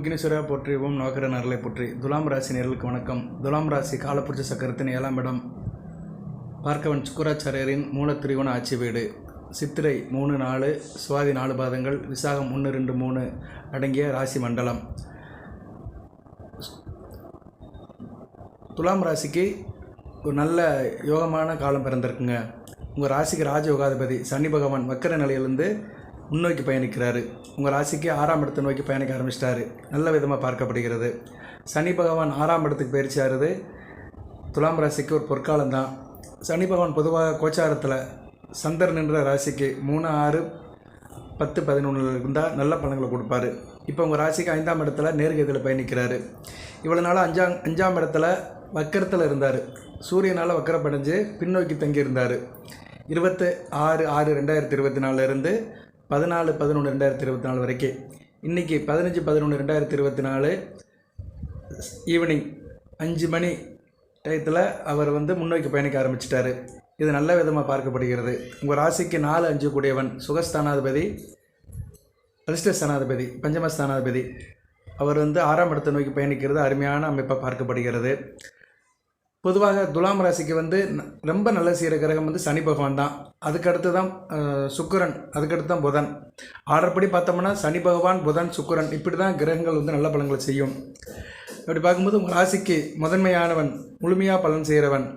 விக்னேஸ்வரா போற்றி ஓம் நவக்கர நரலை போற்றி. துலாம் ராசி நேர்களுக்கு வணக்கம். துலாம் ராசி காலப்புருஷ சக்கரத்தின் 7ஆம் இடம். பார்க்கவன் சுக்கராச்சாரியரின் மூலத்திரிகோண ஆட்சி வீடு. சித்திரை 3, 4, சுவாதி 4 பாதங்கள், விசாகம் 1, 2, 3 அடங்கிய ராசி மண்டலம். துலாம் ராசிக்கு ஒரு நல்ல யோகமான காலம் பிறந்திருக்குங்க. உங்கள் ராசிக்கு ராஜயோகாதிபதி சனி பகவான் வக்கர நிலையிலிருந்து முன்னோக்கி பயணிக்கிறாரு. உங்கள் ராசிக்கு 6ஆம் இடத்தை நோக்கி பயணிக்க ஆரம்பிச்சிட்டாரு. நல்ல விதமாக பார்க்கப்படுகிறது. சனி பகவான் 6ஆம் இடத்துக்கு பயிற்சியாகிறது துலாம் ராசிக்கு ஒரு பொற்காலம்தான். சனி பகவான் பொதுவாக கோச்சாரத்தில் சந்தர் நின்ற ராசிக்கு 3, 6, 10, 11 இருந்தால் நல்ல பலன்களை கொடுப்பாரு. இப்போ உங்கள் ராசிக்கு 5ஆம் இடத்துல நேர்கதியில் பயணிக்கிறாரு. இவ்வளோ நாளாக 5ஆம் இடத்துல வக்கரத்தில் இருந்தார். சூரியனால் வக்கரப்படைஞ்சு பின்னோக்கி தங்கியிருந்தார். 26/6/2024 இருந்து 14/11/2024 வரைக்கும். இன்றைக்கி 15/11/2024 ஈவினிங் 5 மணி டயத்தில் அவர் முன்னோக்கி பயணிக்க ஆரம்பிச்சிட்டார். இது நல்ல விதமாக பார்க்கப்படுகிறது. உங்கள் ராசிக்கு 4, 5 கூடியவன் சுகஸ்தானாதிபதி, அதிர்ஷ்டஸ்தானாதிபதி, பஞ்சமஸ்தானாதிபதி. அவர் 6ஆம் இடத்தை நோக்கி பயணிக்கிறது அருமையான அமைப்பாக பார்க்கப்படுகிறது. பொதுவாக துலாம் ராசிக்கு ரொம்ப நல்ல செய்கிற கிரகம் சனி பகவான் தான். அதுக்கடுத்து தான் சுக்கிரன், அதுக்கடுத்து தான் புதன். ஆர்டர்படி பார்த்தோம்னா சனி பகவான், புதன், சுக்கிரன் இப்படி தான் கிரகங்கள் நல்ல பலன்களை செய்யும். அப்படி பார்க்கும்போது உங்கள் ராசிக்கு முதன்மையானவன், முழுமையாக பலன் செய்கிறவன்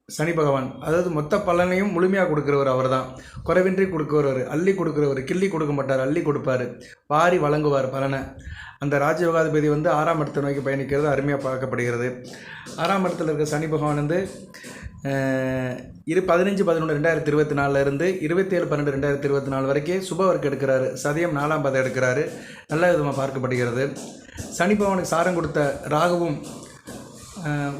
சனி பகவான். அதாவது மொத்த பலனையும் முழுமையாக கொடுக்குறவர் அவர் தான். குறைவின்றி கொடுக்குறவர், அள்ளி கொடுக்குறவர், கிள்ளி கொடுக்க மாட்டார், அள்ளி கொடுப்பார், வாரி வழங்குவார் பலனை. அந்த ராஜயோகாதிபதி 6ஆம் இடத்தை நோக்கி பயணிக்கிறது அருமையாக பார்க்கப்படுகிறது. 6ஆம் இடத்தில் இருக்க சனி பகவான் 15/11/2024 இருந்து 27/12/2024 வரைக்கும் சுப ஒர்க் எடுக்கிறாரு. சதயம் 4ஆம் பாதம் எடுக்கிறாரு. நல்ல விதமாக பார்க்கப்படுகிறது. சனி பகவானுக்கு சாரம் கொடுத்த ராகுவும்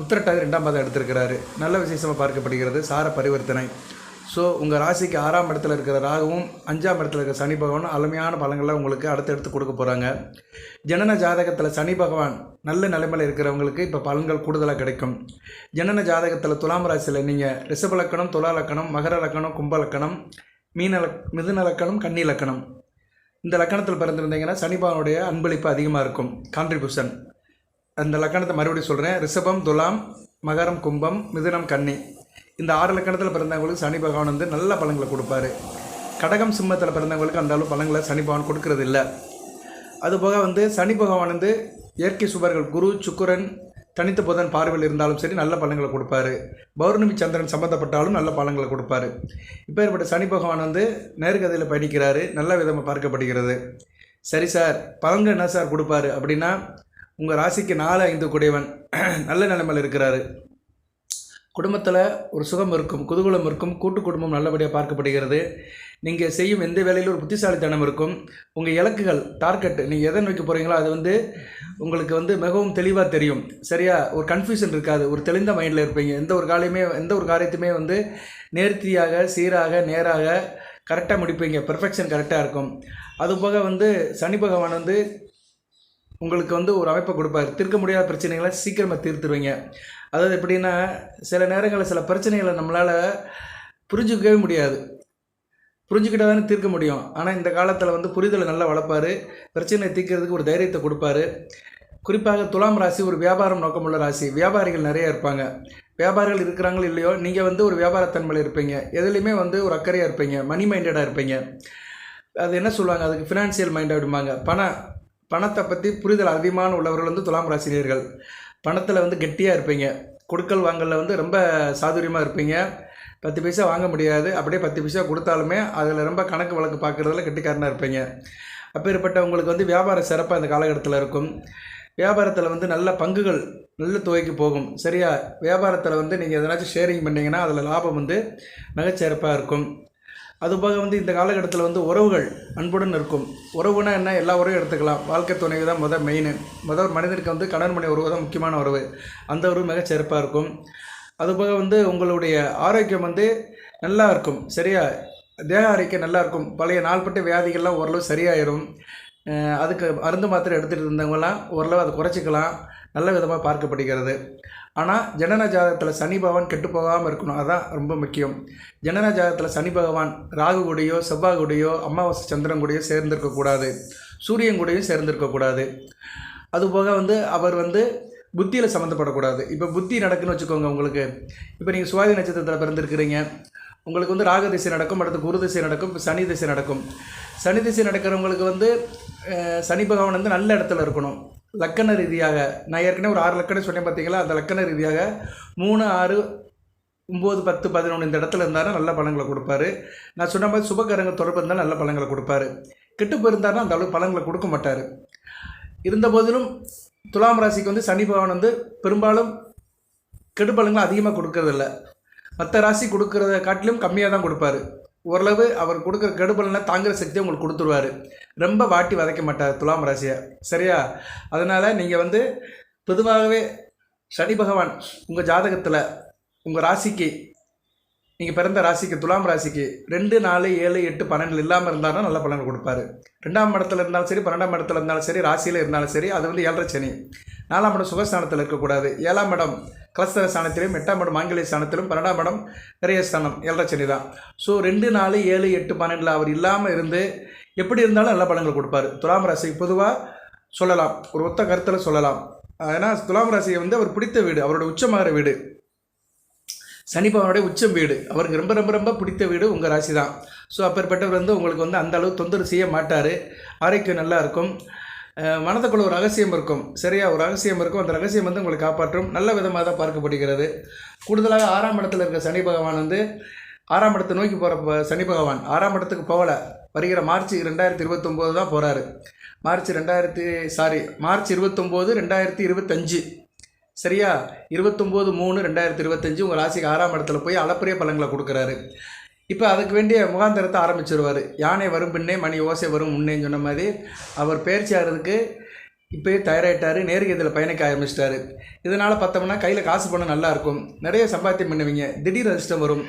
உத்திரட்டாதி 2ஆம் பாதம் எடுத்திருக்கிறாரு. நல்ல விசேஷமாக பார்க்கப்படுகிறது. சார பரிவர்த்தனை. ஸோ உங்கள் ராசிக்கு 6ஆம் இடத்துல இருக்கிற ராகுவும் 5ஆம் இடத்துல இருக்கிற சனி பகவானும் அருமையான பலன்களை உங்களுக்கு அடுத்தடுத்து கொடுக்க போகிறாங்க. ஜனன ஜாதகத்தில் சனி பகவான் நல்ல நிலைமையில் இருக்கிறவங்களுக்கு இப்போ பலன்கள் கூடுதலாக கிடைக்கும். ஜனன ஜாதகத்தில் துலாம் ராசியில் நீங்கள் ரிஷப லக்கணம், துலா லக்கணம், மகர லக்கணம், கும்ப லக்கணம், மிதுன லக்கணம், கன்னி லக்கணம், இந்த லக்கணத்தில் பிறந்திருந்தீங்கன்னா சனி பகவானுடைய அன்பளிப்பு அதிகமாக இருக்கும், கான்ட்ரிபியூஷன். அந்த லக்கணத்தை மறுபடியும் சொல்கிறேன். ரிஷபம், துலாம், மகரம், கும்பம், மிதுனம், கன்னி, இந்த 6 லக்கணத்தில் பிறந்தவங்களுக்கு சனி பகவான் நல்ல பலன்களை கொடுப்பாரு. கடகம், சிம்மத்தில் பிறந்தவங்களுக்கு அந்த அளவு பலன்களை சனி பகவான் கொடுக்கறது இல்லை. அதுபோக சனி பகவான் இயற்கை சுபர்கள் குரு, சுக்கிரன், தனித்த புதன் பார்வையில் இருந்தாலும் சரி நல்ல பலன்களை கொடுப்பாரு. பௌர்ணமி சந்திரன் சம்மந்தப்பட்டாலும் நல்ல பலன்களை கொடுப்பாரு. இப்போ ஏற்பட்ட சனி பகவான் நேர்கதையில் பயணிக்கிறாரு. நல்ல விதமாக பார்க்கப்படுகிறது. சரி சார், பலன்கள் என்ன சார் கொடுப்பாரு அப்படின்னா, உங்கள் ராசிக்கு 4, 5 கூடியவன் நல்ல நிலைமையில் இருக்கிறாரு. குடும்பத்தில் ஒரு சுகம் இருக்கும், குதூகலம் இருக்கும், கூட்டு குடும்பம் நல்லபடியாக பார்க்கப்படுகிறது. நீங்கள் செய்யும் எந்த வேலையிலும் ஒரு புத்திசாலித்தனம் இருக்கும். உங்கள் இலக்குகள், டார்கெட், நீங்கள் எதை நோக்கி போகிறீங்களோ அது உங்களுக்கு மிகவும் தெளிவாக தெரியும். சரியா? ஒரு கன்ஃபியூஷன் இருக்காது. ஒரு தெளிந்த மைண்டில் இருப்பீங்க. எந்த ஒரு காரியத்தையுமே நேர்த்தியாக, சீராக, நேராக கரெக்டாக முடிப்பீங்க. பெர்ஃபெக்ஷன் கரெக்டாக இருக்கும். அதுபோக சனி பகவான் உங்களுக்கு ஒரு அமைப்பை கொடுப்பார். தீர்க்க முடியாத பிரச்சனைகளை சீக்கிரமாக தீர்த்துருவீங்க. அதாவது எப்படின்னா, சில நேரங்களில் சில பிரச்சனைகளை நம்மளால் புரிஞ்சுக்கவே முடியாது. புரிஞ்சுக்கிட்டால் தானே தீர்க்க முடியும். ஆனால் இந்த காலத்தில் புரிதலை நல்லா வளர்ப்பார். பிரச்சனையை தீர்க்கிறதுக்கு ஒரு தைரியத்தை கொடுப்பாரு. குறிப்பாக துலாம் ராசி ஒரு வியாபாரம் நோக்கமுள்ள ராசி. வியாபாரிகள் நிறைய இருப்பாங்க. வியாபாரிகள் இருக்கிறாங்களோ இல்லையோ, நீங்கள் ஒரு வியாபாரத்தன்மையில் இருப்பீங்க. எதுலேயுமே ஒரு அக்கறையாக இருப்பீங்க. மணி மைண்டடாக இருப்பீங்க. அது என்ன சொல்லுவாங்க, அதுக்கு ஃபினான்சியல் மைண்ட் அப்படிம்பாங்க. பணத்தை பற்றி புரிதல் அதிகமான உள்ளவர்கள் துலாம் ராசினியர்கள். பணத்தில் கெட்டியாக இருப்பீங்க. கொடுக்கல் வாங்கலில் ரொம்ப சாதுரியமாக இருப்பீங்க. 10 பைசா வாங்க முடியாது. அப்படியே 10 பைசா கொடுத்தாலுமே அதில் ரொம்ப கணக்கு வழக்கு பார்க்குறதுல கெட்டிக்காரனாக இருப்பீங்க. அப்பேற்பட்ட உங்களுக்கு வியாபாரம் சிறப்பாக இந்த காலகட்டத்தில் இருக்கும். வியாபாரத்தில் நல்ல பங்குகள் நல்ல தொகைக்கு போகும். சரியா? வியாபாரத்தில் நீங்கள் எதனாச்சும் ஷேரிங் பண்ணிங்கன்னா அதில் லாபம் மிகச்சிறப்பாக இருக்கும். அதுபோக இந்த காலகட்டத்தில் உறவுகள் அன்புடன் இருக்கும். உறவுனா என்ன, எல்லா உறவும் எடுத்துக்கலாம். வாழ்க்கை துணைவு தான் மெயின். ஒரு மனிதனுக்கு கணவன் மனைவி உறவு தான் முக்கியமான உறவு. அந்த உறவு மிகச்சிறப்பாக இருக்கும். அதுபோக உங்களுடைய ஆரோக்கியம் நல்லா இருக்கும். சரியா? தேக ஆரோக்கியம் நல்லா இருக்கும். பழைய நாள்பட்ட வியாதிகள்லாம் ஓரளவு சரியாயிடும். அதுக்கு மருந்து மாத்திரை எடுத்துகிட்டு இருந்தவங்களாம் ஓரளவு அதை குறைச்சிக்கலாம். நல்ல விதமாக பார்க்கப்படுகிறது. ஆனால் ஜனன ஜாதகத்தில் சனி பகவான் கெட்டு போகாமல் இருக்கணும். அதுதான் ரொம்ப முக்கியம். ஜனன ஜாதகத்தில் சனி பகவான் ராகு கூடயோ, செவ்வாய் கூடயோ, அமாவாசை சந்திரன் கூடயோ சேர்ந்திருக்கக்கூடாது. சூரியன் கூடயும் சேர்ந்திருக்கக்கூடாது. அதுபோக வந்து அவர் வந்து புத்தியில் சம்மந்தப்படக்கூடாது. இப்போ புத்தி நடக்குன்னு வச்சுக்கோங்க உங்களுக்கு. இப்போ நீங்கள் சுவாதி நட்சத்திரத்தில் பிறந்திருக்கிறீங்க, உங்களுக்கு வந்து ராக திசை நடக்கும், அடுத்து குரு திசை நடக்கும், இப்போ சனி திசை நடக்கும். சனி திசை நடக்கிறவங்களுக்கு வந்து சனி பகவான் வந்து நல்ல இடத்துல இருக்கணும். லக்கண ரீதியாக நான் ஏற்கனவே ஒரு 6 லக்கணம் சொன்னேன் பார்த்தீங்களா, அந்த லக்கண ரீதியாக 3, 6, 9, 10, 11 இந்த இடத்துல இருந்தாலும் நல்ல பலன்களை கொடுப்பாரு. நான் சொன்ன மாதிரி சுபகரங்க தொடர்பு இருந்தாலும் நல்ல பலன்களை கொடுப்பாரு. கெட்டு போயிருந்தாருன்னா அந்த அளவுக்கு பலன்களை கொடுக்க மாட்டார். இருந்த போதிலும் துலாம் ராசிக்கு வந்து சனி பகவான் வந்து பெரும்பாலும் கெடு பலன்களை அதிகமாக கொடுக்கறதில்ல. மற்ற ராசி கொடுக்கறத காட்டிலும் கம்மியாக தான் கொடுப்பாரு. ஓரளவு அவர் கொடுக்குற கெடு பலனை தாங்குகிற சக்தியை உங்களுக்கு கொடுத்துருவார். ரொம்ப வாட்டி வதைக்க மாட்டார் துலாம் ராசியை, சரியா? அதனால் நீங்கள் வந்து பொதுவாகவே சனி பகவான் உங்கள் ஜாதகத்தில் உங்கள் ராசிக்கு, நீங்கள் பிறந்த ராசிக்கு துலாம் ராசிக்கு 2, 4, 7, 8, 12 இல்லாமல் இருந்தாலும் நல்ல பலன் கொடுப்பாரு. 2ஆம் இடத்துல இருந்தாலும் சரி, 12ஆம் இடத்துல இருந்தாலும் சரி, ராசியில் இருந்தாலும் சரி, அது வந்து 7ரை சனி. 4ஆம் இடம் சுகஸ்தானத்தில் இருக்கக்கூடாது. 7ஆம் இடம் கலஸ்தர ஸ்தானத்திலும், 8ஆம் இடம் மாங்கல்ய ஸ்தானத்திலும், 12ஆம் இடம் விரயஸ்தானம் 7ரை சனி தான். ஸோ 2, 4, 7, 8, 12 அவர் இல்லாமல் இருந்து எப்படி இருந்தாலும் நல்ல பலன்கள் கொடுப்பாரு. துலாம் ராசிக்கு பொதுவாக சொல்லலாம், ஒரு ஒத்த கருத்தில் சொல்லலாம். ஏன்னா துலாம் ராசியை வந்து அவர் பிடித்த வீடு, அவரோட உச்சமாகிற வீடு, சனி பகவானுடைய உச்சம் வீடு, அவருக்கு ரொம்ப ரொம்ப ரொம்ப பிடித்த வீடு உங்கள் ராசி தான். ஸோ அப்பேற்பட்டவர் வந்து உங்களுக்கு வந்து அந்த அளவு தொந்தரவு செய்ய மாட்டார். ஆரோக்கியம் நல்லா இருக்கும். மனதுக்குள்ள ஒரு ரகசியம் இருக்கும், சரியா? ஒரு ரகசியம் இருக்கும். அந்த ரகசியம் வந்து உங்களை காப்பாற்றும். நல்ல விதமாக தான் பார்க்கப்படுகிறது. கூடுதலாக 6ஆம் இடத்துல இருக்க சனி பகவான் வந்து 6ஆம் இடத்தை நோக்கி போகிற சனி பகவான் 6ஆம் இடத்துக்கு போகலை. வருகிற மார்ச் 2029 தான் போகிறாரு. மார்ச் 29, 2025, சரியா? 29/3/2025 உங்கள் ராசிக்கு 6ஆம் இடத்துல போய் அளப்பரிய பலன்களை கொடுக்குறாரு. இப்போ அதுக்கு வேண்டிய முகாந்தரத்தை ஆரம்பிச்சிருவார். யானை வரும் பின்னே மணி ஓசை வரும் முன்னேன்னு சொன்ன மாதிரி அவர் பயிற்சி ஆகிறதுக்கு இப்போயே தயாராகிட்டார். நேர்கதியில் பயணிக்க ஆரம்பிச்சிட்டாரு. இதனால் பார்த்தோம்னா கையில் காசு பணம் நல்லாயிருக்கும், நிறைய சம்பாத்தியம் பண்ணுவீங்க, திடீர் அதிர்ஷ்டம் வரும்,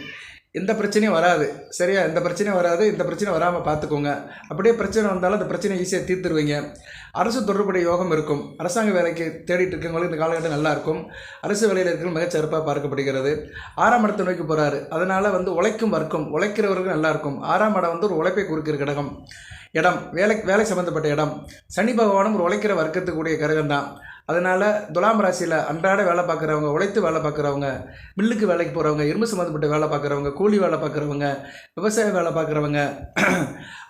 எந்த பிரச்சனையும் வராது, சரியா? எந்த பிரச்சனையும் வராது. இந்த பிரச்சனை வராமல் பார்த்துக்கோங்க. அப்படியே பிரச்சனை வந்தாலும் அந்த பிரச்சனையை ஈஸியாக தீர்த்துருவீங்க. அரசு தொடர்புடைய யோகம் இருக்கும். அரசாங்க வேலைக்கு தேடிட்டு இருக்கவங்களுக்கு இந்த காலகட்டம் நல்லாயிருக்கும். அரசு வேலையில் இருக்கிறவங்க மிகச்சிறப்பாக பார்க்கப்படுகிறது. 6ஆம் இடத்தை நோக்கி போகிறாரு. அதனால் வந்து உழைக்கும் வர்க்கம், உழைக்கிறவர்கள் நல்லாயிருக்கும். 6ஆம் இடம் வந்து ஒரு உழைப்பை குறிக்கிற இடம், வேலை சம்மந்தப்பட்ட இடம். சனி பகவானும் ஒரு உழைக்கிற வர்க்கத்துக்குரிய கிரகம் தான். அதனால் துலாம் ராசியில் அன்றாட வேலை பார்க்குறவங்க, உழைத்து வேலை பார்க்குறவங்க, மில்லுக்கு வேலைக்கு போகிறவங்க, இரும்பு சம்மந்தப்பட்ட வேலை பார்க்குறவங்க, கூலி வேலை பார்க்குறவங்க, விவசாய வேலை பார்க்குறவங்க,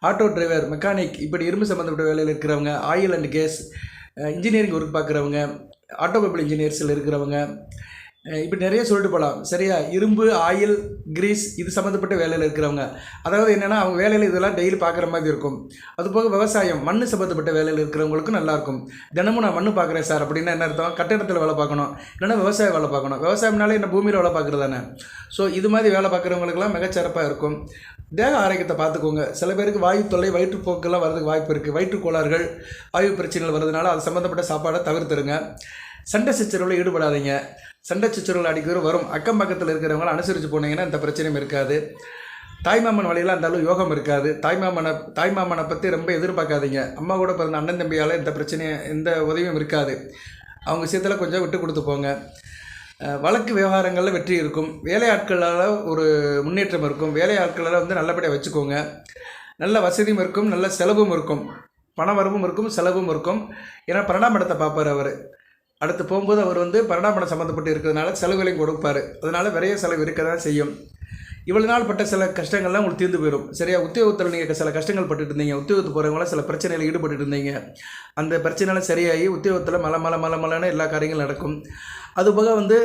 ஆட்டோ டிரைவர், மெக்கானிக், இப்படி இரும்பு சம்மந்தப்பட்ட வேலையில் இருக்கிறவங்க, oil and gas, engineering work பார்க்குறவங்க, ஆட்டோமொபைல் இன்ஜினியர்ஸில் இருக்கிறவங்க, இப்படி நிறைய சொல்லிட்டு போகலாம், சரியா? இரும்பு, ஆயில், கிரீஸ் இது சம்மந்தப்பட்ட வேலையில் இருக்கிறவங்க, அதாவது என்னென்னா அவங்க வேலையில் இதெல்லாம் டெய்லி பார்க்குற மாதிரி இருக்கும். அதுபோக விவசாயம், மண் சம்மந்தப்பட்ட வேலையில் இருக்கிறவங்களுக்கும் நல்லாயிருக்கும். தினமும் நான் மண் பார்க்குறேன் சார் அப்படின்னா என்ன அர்த்தம்? கட்டிடத்தில் வேலை பார்க்கணும், இல்லைன்னா விவசாய வேலை பார்க்கணும். விவசாயம்னாலே என்ன பூமியில் வேலை பார்க்குறது தானே. ஸோ இது மாதிரி வேலை பார்க்குறவங்களுக்குலாம் மிகச்சிறப்பாக இருக்கும். தேக ஆரோக்கியத்தை பார்த்துக்கோங்க. சில பேருக்கு வாயு தொல்லை, வயிற்றுப்போக்கெல்லாம் வரதுக்கு வாய்ப்பு இருக்குது. வயிற்றுக்கோளாறுகள், வாயு பிரச்சனைகள் வர்றதுனால அது சம்மந்தப்பட்ட சாப்பாடை தவிர்த்துருங்க. சண்டை சச்சரவில் ஈடுபடாதீங்க. சண்டை சச்சரவுகள் அடிக்கடி வரும். அக்கம் பக்கத்தில் இருக்கிறவங்கள அனுசரித்து போனீங்கன்னா இந்த பிரச்சனையும் இருக்காது. தாய்மாமன் வழியில் அந்த அளவு யோகம் இருக்காது. தாய்மாமனை பற்றி ரொம்ப எதிர்பார்க்காதீங்க. அம்மா கூட பிறந்த அண்ணன் தம்பியால் இந்த பிரச்சனையும் எந்த உதவியும் இருக்காது. அவங்க விஷயத்தில் கொஞ்சம் விட்டு கொடுத்து போங்க. வழக்கு விவகாரங்களில் வெற்றி இருக்கும். வேலையாட்களால் ஒரு முன்னேற்றம் இருக்கும். வேலையாட்களால் வந்து நல்லபடியாக வச்சுக்கோங்க. நல்ல வசதியும் இருக்கும், நல்ல செலவும் இருக்கும். பண வரவும் இருக்கும், செலவும் இருக்கும். ஏன்னா 12ஆம் இடத்தை பார்ப்பார் அவர். அடுத்து போகும்போது அவர் வந்து 12ஆம் இடம் சம்மந்தப்பட்டு இருக்கிறதுனால செலவுகளையும் கொடுப்பார். அதனால் விரைய செலவு இருக்க தான் செய்யும். இவ்வளோ நாள் பட்ட சில கஷ்டங்கள்லாம் உங்களுக்கு தீர்ந்து போயிடும், சரியா? உத்தியோகத்தில் நீங்கள் சில கஷ்டங்கள் பட்டுட்டு இருந்தீங்க. உத்தியோகத்துக்கு போகிறவங்களாம் சில பிரச்சனையில் ஈடுபட்டு இருந்தீங்க. அந்த பிரச்சனைலாம் சரியாகி உத்தியோகத்தில் மலமலன்னு எல்லா காரியங்களும் நடக்கும். அதுபோக வந்து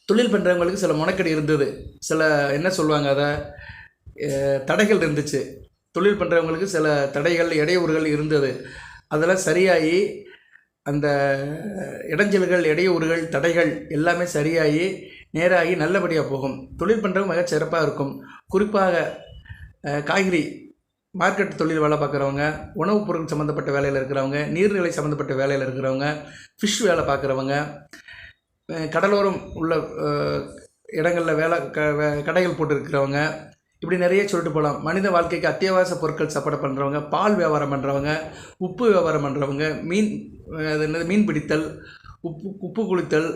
தொழில் பண்ணுறவங்களுக்கு சில முனக்கடி இருந்தது. சில என்ன சொல்லுவாங்க, அதை தடைகள் இருந்துச்சு. தொழில் பண்ணுறவங்களுக்கு சில தடைகள், இடையூறுகள் இருந்தது. அதெல்லாம் சரியாகி அந்த இடைஞ்சல்கள், இடையூறுகள், தடைகள் எல்லாமே சரியாகி நேராகி நல்லபடியாக போகும். தொழில் பண்ணுறவங்க மிக சிறப்பாக இருக்கும். குறிப்பாக காய்கறி மார்க்கெட் தொழில் வேலை பார்க்குறவங்க, உணவுப் பொருள் சம்மந்தப்பட்ட வேலையில் இருக்கிறவங்க, நீர்நிலை சம்மந்தப்பட்ட வேலையில் இருக்கிறவங்க, ஃபிஷ் வேலை பார்க்குறவங்க, கடலோரம் உள்ள இடங்களில் கடைகள் போட்டு இருக்கிறவங்க, இப்படி நிறைய சொல்லிட்டு போகலாம். மனித வாழ்க்கைக்கு அத்தியாவசிய பொருட்கள் சப்படை பண்ணுறவங்க, பால் வியாபாரம் பண்ணுறவங்க, உப்பு வியாபாரம் பண்ணுறவங்க, மீன் பிடித்தல், உப்பு குளித்தல்,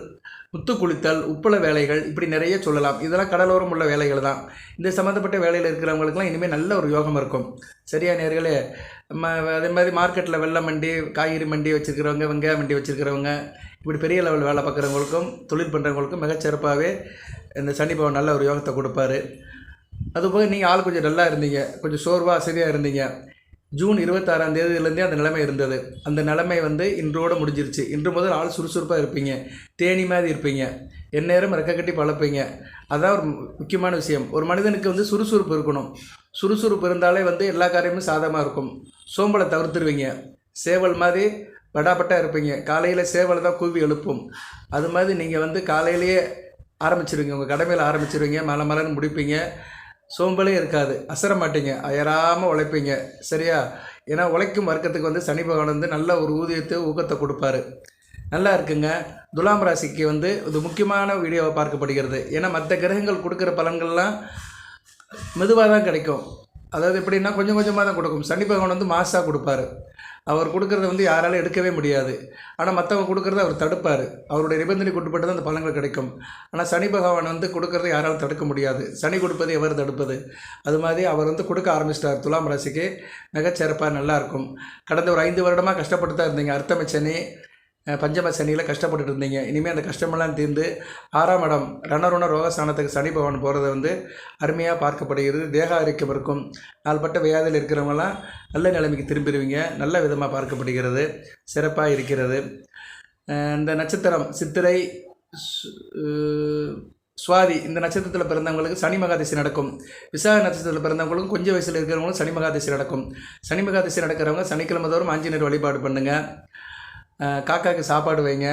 முத்து குளித்தல், உப்பள வேலைகள், இப்படி நிறைய சொல்லலாம். இதெல்லாம் கடலோரம் உள்ள வேலைகள் தான். இந்த சம்மந்தப்பட்ட வேலையில் இருக்கிறவங்களுக்குலாம் இனிமேல் நல்ல ஒரு யோகம் இருக்கும். சரியா நேர்களே? அதே மாதிரி மார்க்கெட்டில் வெள்ளை மண்டி, காய்கறி மண்டி வச்சுருக்கிறவங்க, வெங்காய மண்டி வச்சுருக்கிறவங்க, இப்படி பெரிய லெவல் வேலை பார்க்குறவங்களுக்கும் தொழில் பண்ணுறவங்களுக்கும் மிகச்சிறப்பாகவே இந்த சனி பகவான் நல்ல ஒரு யோகத்தை கொடுப்பாரு. அதுபோக நீங்கள் ஆள் கொஞ்சம் நல்லா இருந்தீங்க, கொஞ்சம் சோர்வாக அசதியாக இருந்தீங்க. ஜூன் 26ஆம் தேதியிலேருந்தே அந்த நிலைமை இருந்தது. அந்த நிலைமை இன்றோடு முடிஞ்சிருச்சு. இன்று முதல் ஆள் சுறுசுறுப்பாக இருப்பீங்க, தேனி மாதிரி இருப்பீங்க, எந்நேரம் ரெக்க கட்டி பழப்பீங்க. அதான் ஒரு முக்கியமான விஷயம். ஒரு மனிதனுக்கு சுறுசுறுப்பு இருக்கணும். சுறுசுறுப்பு இருந்தாலே எல்லா காரியமும் சாதகமாக இருக்கும். சோம்பலை தவிர்த்துருவீங்க. சேவல் மாதிரி படாபட்டாக இருப்பீங்க. காலையில் சேவலை தான் கூவி எழுப்பும். அது மாதிரி நீங்கள் காலையிலேயே ஆரம்பிச்சிருவீங்க, உங்கள் கடமையில் ஆரம்பிச்சிருவீங்க, மலன்னு முடிப்பீங்க. சோம்பலே இருக்காது, அசர மாட்டீங்க, அயராமல் உழைப்பீங்க. சரியா? ஏன்னா உழைக்கும் வர்க்கத்துக்கு சனி பகவான் நல்ல ஒரு ஊதியத்தை ஊக்கத்தை கொடுப்பாரு. நல்லா இருக்குங்க. துலாம் ராசிக்கு இது முக்கியமான வீடியோவை பார்க்கப்படுகிறது. ஏன்னா மற்ற கிரகங்கள் கொடுக்குற பலன்கள்லாம் மெதுவாக தான் கிடைக்கும். அதாவது எப்படின்னா கொஞ்சம் கொஞ்சமாக தான் கொடுக்கும். சனி பகவான் மாசாக கொடுப்பாரு. அவர் கொடுக்குறத யாராலும் எடுக்கவே முடியாது. ஆனால் மற்றவங்க கொடுக்குறத அவர் தடுப்பார். அவருடைய நிபந்தனைக்கு உட்பட்டு தான் அந்த பலன்கள் கிடைக்கும். ஆனால் சனி பகவான் கொடுக்குறத யாராலும் தடுக்க முடியாது. சனி கொடுப்பது எவர் தடுப்பது? அது மாதிரி அவர் கொடுக்க ஆரம்பிச்சிட்டார். துலாம் ராசிக்கு மிகச்சிறப்பாக நல்லாயிருக்கும். கடந்த ஒரு 5 வருடமாக கஷ்டப்பட்டு தான் இருந்தீங்க. அர்த்தம சனி, பஞ்சம சனியில் கஷ்டப்பட்டு இருந்தீங்க. இனிமேல் அந்த கஷ்டமெல்லாம் தீர்ந்து 6ஆம் இடம் ரணருண ரோகஸ்தானத்துக்கு சனி பகவான் போகிறது அருமையாக பார்க்கப்படுகிறது. தேக ஆரோக்கியம் இருக்கும். நாள்பட்ட வியாதியில் இருக்கிறவங்களாம் நல்ல நிலைமைக்கு திரும்பிடுவீங்க. நல்ல விதமாக பார்க்கப்படுகிறது. சிறப்பாக இருக்கிறது. இந்த நட்சத்திரம் சித்திரை, சுவாதி, இந்த நட்சத்திரத்தில் பிறந்தவங்களுக்கு சனி மகாதசி நடக்கும். விசாக நட்சத்திரத்தில் பிறந்தவங்களுக்கும் கொஞ்சம் வயசில் இருக்கிறவங்களும் சனி மகாதசி நடக்கும். சனி மகாதசி நடக்கிறவங்க சனிக்கிழமை தோறும் ஆஞ்சநேயர் வழிபாடு பண்ணுங்கள். காக்காவுக்கு சாப்பாடு வைங்க.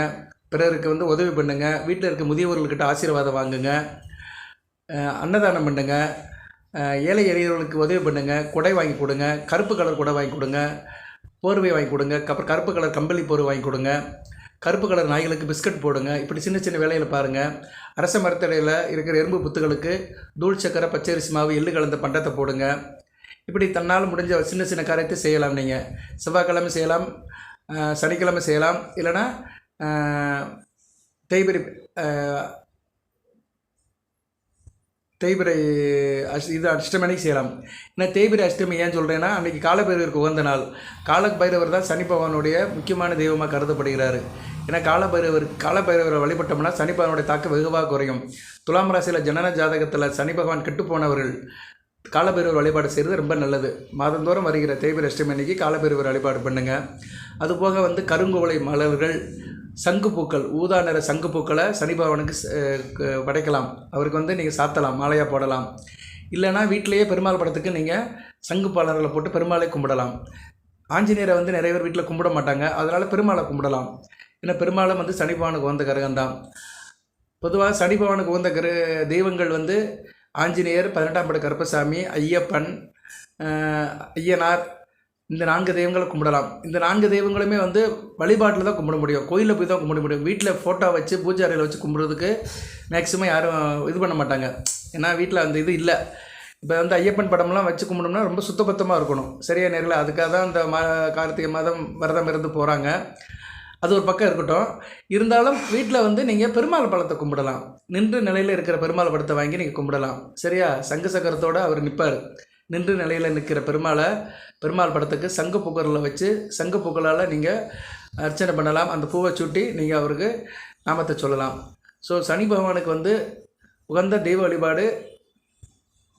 பிறருக்கு உதவி பண்ணுங்கள். வீட்டில் இருக்க முதியவர்கள்கிட்ட ஆசீர்வாதம் வாங்குங்க. அன்னதானம் பண்ணுங்க. ஏழை எளியவர்களுக்கு உதவி பண்ணுங்கள். குடை வாங்கி கொடுங்க. கருப்பு கலர் குடை வாங்கி கொடுங்க. போர்வை வாங்கி கொடுங்க. அப்புறம் கருப்பு கலர் கம்பளி போர்வை வாங்கி கொடுங்க. கருப்பு கலர் நாய்களுக்கு பிஸ்கட் போடுங்க. இப்படி சின்ன சின்ன வேலைகளை பாருங்கள். அரச மரத்தடையில் இருக்கிற எறும்பு புத்துகளுக்கு தூள் சக்கரை, பச்சரிசி மாவு, எள்ளு கலந்த பண்டத்தை போடுங்க. இப்படி தன்னால் முடிஞ்ச சின்ன சின்ன காரியத்தை செய்யலாம். நீங்கள் செவ்வாய்க்கிழமை செய்யலாம், சனிக்கிழமை செய்யலாம், இல்லைனா தேய்பிரை இது அஷ்டமணிக்கு செய்யலாம். ஏன்னா தேய்பிரை அஷ்டமி ஏன் சொல்கிறேன்னா, அன்றைக்கி காலபைரவருக்கு உகந்த நாள். காலபைரவர் தான் சனி பகவானுடைய முக்கியமான தெய்வமாக கருதப்படுகிறார். ஏன்னா காலபைரவரை வழிபட்டோம்னா சனி பகவானுடைய தாக்கம் வெகுவாக குறையும். துலாம் ராசியில் ஜனன ஜாதகத்தில் சனி பகவான் கெட்டுப்போனவர்கள் காலபைரவர் வழிபாடு செய்கிறது ரொம்ப நல்லது. மாதந்தோறும் வருகிற தேய்பிரை அஷ்டமி அன்னைக்கு காலபைரவர் வழிபாடு பண்ணுங்கள். அதுபோக கருங்குவளை மலர்கள், சங்குப்பூக்கள், ஊதா நிற சங்குப்பூக்களை சனி பகவானுக்கு படைக்கலாம். அவருக்கு நீங்கள் சாத்தலாம், மாலையாக போடலாம். இல்லைனா வீட்டிலேயே பெருமாள் படத்துக்கு நீங்கள் சங்கு பாலர்களை போட்டு பெருமாளை கும்பிடலாம். ஆஞ்சநேயரை நிறைய பேர் வீட்டில் கும்பிட மாட்டாங்க. அதனால் பெருமாளை கும்பிடலாம். ஏன்னா பெருமாளும் சனி பகவானுக்கு உகந்த கிரகம்தான். பொதுவாக சனி பகவானுக்கு உகந்த தெய்வங்கள் ஆஞ்சநேயர், 18ஆம் பட கருப்பசாமி, ஐயப்பன், ஐயனார், இந்த 4 தெய்வங்களை கும்பிடலாம். இந்த 4 தெய்வங்களுமே வழிபாட்டில் தான் கும்பிட முடியும். கோயிலில் போய் தான் கும்பிட முடியும். வீட்டில் ஃபோட்டோ வச்சு பூஜை அறையில் வச்சு கும்பிட்றதுக்கு மேக்ஸிமம் யாரும் இது பண்ண மாட்டாங்க. ஏன்னா வீட்டில் இது இல்லை. இப்போ ஐயப்பன் படம்லாம் வச்சு கும்பிடோம்னா ரொம்ப சுத்தபத்தமாக இருக்கணும். சரியா நேரில் அதுக்காக தான் இந்த கார்த்திகை மாதம் விரதம் இருந்து போகிறாங்க. அது ஒரு பக்கம் இருக்கட்டும். இருந்தாலும் வீட்டில் நீங்கள் பெருமாள் படத்தை கும்பிடலாம். நின்று நிலையில் இருக்கிற பெருமாள் படத்தை வாங்கி நீங்கள் கும்பிடலாம். சரியா? சங்கு சக்கரத்தோடு அவர் நிற்பார். நின்று நிலையில் நிற்கிற பெருமாள் படத்துக்கு சங்கு பூக்கரில் வச்சு சங்கு பூக்களால் நீங்கள் அர்ச்சனை பண்ணலாம். அந்த பூவை சுட்டி நீங்கள் அவருக்கு நாமத்தை சொல்லலாம். ஸோ சனி பகவானுக்கு உகந்த தெய்வ வழிபாடு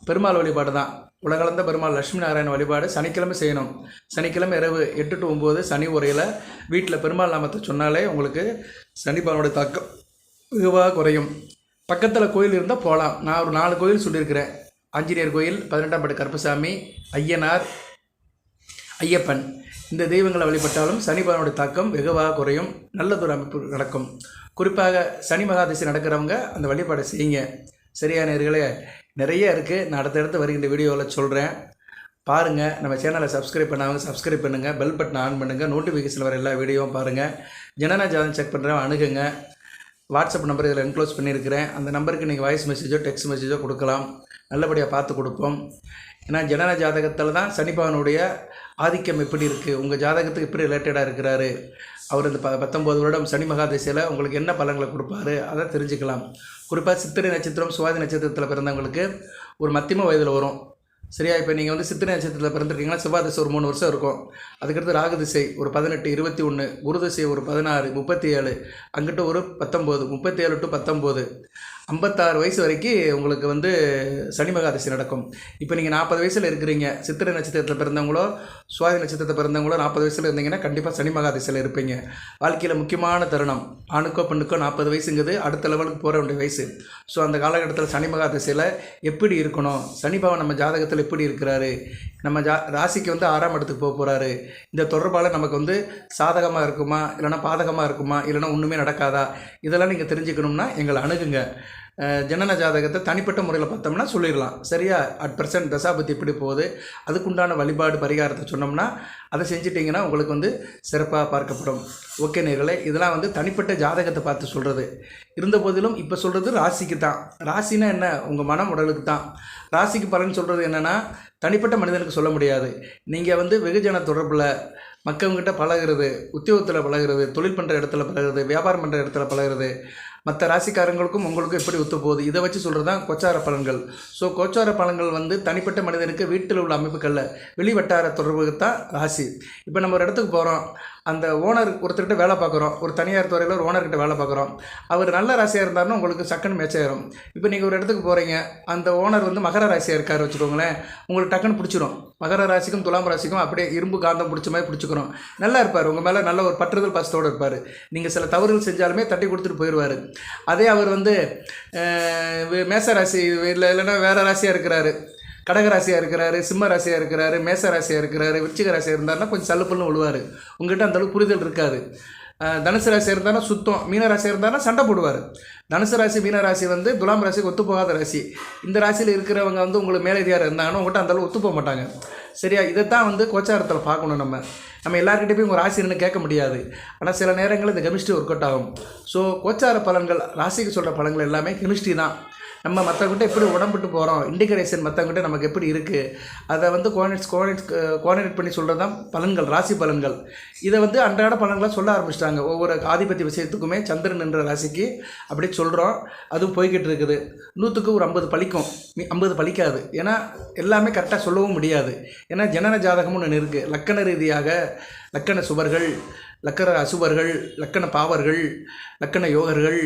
பெருமாள் வழிபாடு தான். உலகளந்த பெருமாள் லட்சுமி நாராயண வழிபாடு சனிக்கிழமை செய்யணும். சனிக்கிழமை இரவு 8 to 9 சனி உரையில் வீட்டில் பெருமாள் நாமத்தை சொன்னாலே உங்களுக்கு சனி பகவானுடைய தாக்கம் வெகுவாக குறையும். பக்கத்தில் கோயில் இருந்தால் போகலாம். நான் ஒரு 4 கோயில் சொல்லியிருக்கிறேன். ஆஞ்சநேயர் கோயில், 18ஆம் பட கருப்பசாமி, ஐயனார், ஐயப்பன், இந்த தெய்வங்களை வழிபட்டாலும் சனி பகவானுடைய தாக்கம் வெகுவாக குறையும். நல்லதொரு அமைப்பு நடக்கும். குறிப்பாக சனி மகாதசி நடக்கிறவங்க அந்த வழிபாடை செய்யுங்க. சரியான நேயர்களே, நிறைய இருக்குது. நான் அடுத்தடுத்து வருகின்ற வீடியோவில் சொல்கிறேன். பாருங்கள். நம்ம சேனலை சப்ஸ்கிரைப் பண்ணாங்க சப்ஸ்கிரைப் பண்ணுங்கள். பெல் பட்டன் ஆன் பண்ணுங்கள். நோட்டிஃபிகேஷன் வர எல்லா வீடியோவும் பாருங்கள். ஜனன ஜாதகம் செக் பண்ணுறேன், அணுகுங்க. வாட்ஸ்அப் நம்பர் இதில் என்க்ளோஸ் பண்ணியிருக்கிறேன். அந்த நம்பருக்கு நீங்கள் வாய்ஸ் மெசேஜோ டெக்ஸ்ட் மெசேஜோ கொடுக்கலாம். நல்லபடியாக பார்த்து கொடுப்போம். ஏன்னா ஜனன ஜாதகத்தில் தான் சனி பகவானுடைய ஆதிக்கம் எப்படி இருக்குது, உங்கள் ஜாதகத்துக்கு எப்படி ரிலேட்டடாக இருக்கிறாரு அவர் இந்த 19 வருடம் சனி மகாதசையில் உங்களுக்கு என்ன பலன்களை கொடுப்பாரு அதை தெரிஞ்சுக்கலாம். குறிப்பாக சித்திரை நட்சத்திரம் சுவாதி நட்சத்திரத்தில் பிறந்தவங்களுக்கு ஒரு மத்தியம வயதில் வரும். சரியா? இப்போ நீங்கள் வந்து சித்திரை நட்சத்திரத்தில் பிறந்திருக்கீங்கன்னா செவ்வாய் திசை ஒரு 3 வருஷம் இருக்கும். அதுக்கடுத்து ராகு திசை ஒரு 18, 21, குரு திசை ஒரு 16, 37, அங்கிட்ட ஒரு 19, 37 to 19, 56 வயசு வரைக்கும் உங்களுக்கு வந்து சனி மகாதசை நடக்கும். இப்போ நீங்கள் 40 வயசில் இருக்கிறீங்க, சித்திரை நட்சத்திரத்தில் பிறந்தவங்களோ சுவாதி நட்சத்திரத்தில் பிறந்தவங்களோ 40 வயசில் இருந்தீங்கன்னா கண்டிப்பாக சனி மகாதசையில் இருப்பீங்க. வாழ்க்கையில் முக்கியமான தருணம். ஆணுக்கோ பெண்ணுக்கோ 40 வயசுங்கிறது அடுத்த லெவலுக்கு போகிற வேண்டிய வயசு. ஸோ அந்த காலகட்டத்தில் சனி மகாதசையில் எப்படி இருக்கணும், சனி பகவான் நம்ம ஜாதகத்தில் எப்படி இருக்கிறாரு, நம்ம ராசிக்கு வந்து 6ஆம் இடத்துக்கு போக போகிறாரு, இந்த தொடர்பால் நமக்கு வந்து சாதகமாக இருக்குமா இல்லைனா பாதகமாக இருக்குமா இல்லைனா ஒன்றுமே நடக்காதா, இதெல்லாம் நீங்கள் தெரிஞ்சுக்கணும்னா எங்களை அணுகுங்க. ஜனன ஜாதகத்தை தனிப்பட்ட முறையில் பார்த்தோம்னா சொல்லிடலாம். சரியா? அட் ப்ரெசென்ட் தசாபதி எப்படி போகுது, அதுக்குண்டான வழிபாடு பரிகாரத்தை சொன்னோம்னா அதை செஞ்சிட்டிங்கன்னா உங்களுக்கு வந்து சிறப்பாக பார்க்கப்படும். ஓகே நேயர்களே, இதெல்லாம் வந்து தனிப்பட்ட ஜாதகத்தை பார்த்து சொல்கிறது. இருந்த போதிலும் இப்போ சொல்கிறது ராசிக்கு தான். ராசினா என்ன? உங்கள் மனம் உடலுக்கு தான். ராசிக்கு பலன் சொல்கிறது என்னென்னா தனிப்பட்ட மனிதனுக்கு சொல்ல முடியாது. நீங்கள் வந்து வெகுஜன தொடர்பில் மக்கள்கிட்ட பழகிறது, உத்தியோகத்தில் பழகிறது, தொழில் பண்ணுற இடத்துல பழகிறது, வியாபாரம் பண்ணுற இடத்துல பழகிறது, மற்ற ராசிக்காரங்களுக்கும் உங்களுக்கும் எப்படி ஒத்து போகுது, இதை வச்சு சொல்கிறது தான் கோச்சார பலன்கள். ஸோ கோச்சார பலன்கள் வந்து தனிப்பட்ட மனிதனுக்கு வீட்டில் உள்ள அமைப்புகளில் வெளிவட்டார தொடர்புக்கு தான் ராசி. இப்போ நம்ம ஒரு இடத்துக்கு போகிறோம், அந்த ஓனர் ஒருத்தர்கிட்ட வேலை பார்க்குறோம், ஒரு தனியார் துறையில் ஒரு ஓனர்கிட்ட வேலை பார்க்குறோம், அவர் நல்ல ராசியாக இருந்தாருன்னா உங்களுக்கு சக்குன்னு மேட்ச் ஆயிரும். இப்போ நீங்கள் ஒரு இடத்துக்கு போகிறீங்க, அந்த ஓனர் வந்து மகர ராசியாக இருக்கார் வச்சுக்கோங்களேன், உங்களுக்கு டக்குன்னு பிடிச்சிரும். மகர ராசிக்கும் துலாம் ராசிக்கும் அப்படியே இரும்பு காந்தம் பிடிச்ச மாதிரி பிடிச்சிக்கிறோம். நல்லா இருப்பார், உங்கள் மேலே நல்ல ஒரு பற்றுதல் பாசத்தோடு இருப்பார். நீங்கள் சில தவறுகள் செஞ்சாலுமே தட்டி கொடுத்துட்டு போயிடுவார். அதே அவர் வந்து மேச ராசி இல்லைன்னா வேறு ராசியாக இருக்கிறாரு, கடகராசியாக இருக்கிறாரு, சிம்ம ராசியாக இருக்கிறாரு, மேச ராசியாக இருக்கிறாரு, விருச்சிக ராசியாக இருந்தாருன்னா கொஞ்சம் சல்லுப்பல்னு விழுவார். உங்கள்கிட்ட அந்தளவுக்கு புரிதல் இருக்காது. தனுசு ராசியாக இருந்தாலும் சுத்தம், மீன ராசியாக இருந்தாலும் சண்டை போடுவார். தனுசு ராசி மீன ராசி வந்து துலாம் ராசிக்கு ஒத்து போகாத ராசி. இந்த ராசியில் இருக்கிறவங்க வந்து உங்களுக்கு மேலதிகாரம் இருந்தாங்கன்னா உங்கள்கிட்ட அந்தளவு ஒத்து போக மாட்டாங்க. சரியா? இதைத்தான் வந்து கோச்சாரத்தில் பார்க்கணும். நம்ம எல்லாருக்கிட்டே போய் உங்கள் ராசி என்னன்னு கேட்க முடியாது. ஆனால் சில நேரங்களில் இந்த கெமிஸ்ட்ரி ஒர்க் அவுட் ஆகும். ஸோ கோச்சார பலன்கள், ராசிக்கு சொல்கிற பலன்கள் எல்லாமே கெமிஸ்ட்ரி தான். நம்ம மற்றவங்கிட்ட எப்படி உடம்புட்டு போகிறோம், இண்டிகேஷன் மற்றவங்கிட்ட நமக்கு எப்படி இருக்குது, அதை வந்து கோஆர்டினேட் பண்ணி சொல்கிறது தான் பலன்கள், ராசி பலன்கள். இதை வந்து அன்றாட பலன்களாக சொல்ல ஆரம்பிச்சிட்டாங்க. ஒவ்வொரு ஆதிபத்திய விஷயத்துக்குமே சந்திரன் என்ற ராசிக்கு அப்படி சொல்கிறோம். அதுவும் போய்கிட்டு இருக்குது. 100க்கு ஒரு 50 பலிக்கும், 50 பலிக்காது. ஏன்னா எல்லாமே கரெக்டாக சொல்லவும் முடியாது. ஏன்னா ஜனன ஜாதகம்னு ஒன்று இருக்குது. லக்கண ரீதியாக லக்கண சுபர்கள், லக்கண அசுபர்கள், லக்கண பாவர்கள், லக்கண யோகர்கள்,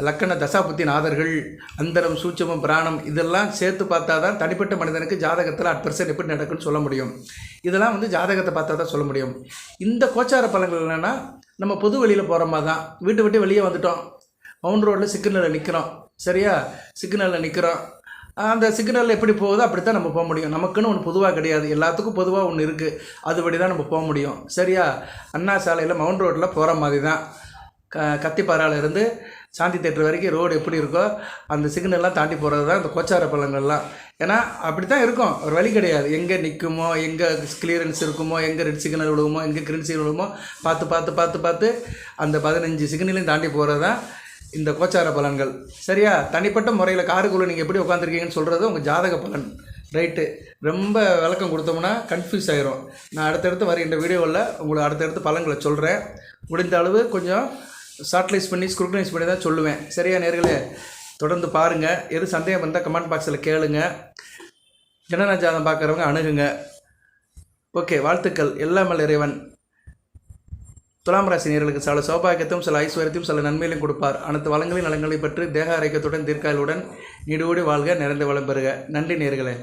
லக்கண தசாபுத்தி நாதர்கள், அந்தரம் சூட்சமம் பிராணம், இதெல்லாம் சேர்த்து பார்த்தா தான் தனிப்பட்ட மனிதனுக்கு ஜாதகத்தில் அட் % எப்படி நடக்குன்னு சொல்ல முடியும். இதெல்லாம் வந்து ஜாதகத்தை பார்த்தா தான் சொல்ல முடியும். இந்த கோச்சார பலன்கள் என்னென்னா நம்ம பொது வெளியில் போகிற மாதிரி தான். வீட்டை விட்டு வெளியே வந்துட்டோம், மவுண்ட் ரோட்டில் சிக்னலில் நிற்கிறோம். சரியா? சிக்னலில் நிற்கிறோம். அந்த சிக்னலில் எப்படி போகுதோ அப்படித்தான் நம்ம போக முடியும். நமக்குன்னு ஒன்று பொதுவாக கிடையாது, எல்லாத்துக்கும் பொதுவாக ஒன்று இருக்குது. அதுபடி தான் நம்ம போக முடியும். சரியா? அண்ணா சாலையில் மவுண்ட் ரோட்டில் போகிற மாதிரி தான். கத்திப்பாறாலேருந்து சாந்தி தேட்டர் வரைக்கும் ரோடு எப்படி இருக்கோ அந்த சிக்னல்லாம் தாண்டி போகிறது தான் இந்த கோச்சார பலன்கள்லாம். ஏன்னா அப்படி தான் இருக்கும், ஒரு வழி கிடையாது. எங்கே நிற்குமோ, எங்கே கிளியரன்ஸ் இருக்குமோ, எங்கே ரெட் சிக்னல் விழுகுமோ, எங்கே கிரீன் சிக்னல் விழுகுமோ பார்த்து அந்த 15 சிக்னலையும் தாண்டி போகிறது தான் இந்த கோச்சார பலன்கள். சரியா? தனிப்பட்ட முறையில் காருக்குள்ளே நீங்கள் எப்படி உட்காந்துருக்கீங்கன்னு சொல்கிறது உங்கள் ஜாதக பலன். ரைட்டு? ரொம்ப விளக்கம் கொடுத்தோம்னா கன்ஃபியூஸ் ஆகிரும். நான் அடுத்தடுத்து வருகின்ற வீடியோவில் உங்களுக்கு அடுத்தடுத்து பலன்களை சொல்கிறேன். முடிந்த அளவு கொஞ்சம் ஷார்ட்லைஸ் பண்ணி ஸ்க்ரூட்டனைஸ் பண்ணி தான் சொல்லுவேன். சரியா நேயர்களே? தொடர்ந்து பாருங்கள். எது சந்தேகம் இருந்தால் கமெண்ட் பாக்ஸில் கேளுங்க. ஜனன ஜாதகம் பார்க்குறவங்க அணுகுங்க. ஓகே, வாழ்த்துக்கள். எல்லாம் இறைவன் துலாம் ராசி நேயர்களுக்கு சில சௌபாகியத்தையும் சில ஐஸ்வர்யத்தையும் சில நன்மைகளையும் கொடுப்பார். அனைத்து வளங்களையும் நலங்களையும் பற்றி தேக ஆரோக்கியத்துடன் தீர்க்காயலுடன் நீடோடி வாழ்க, நிறைந்த வளம் பெறுக. நன்றி நேயர்களே.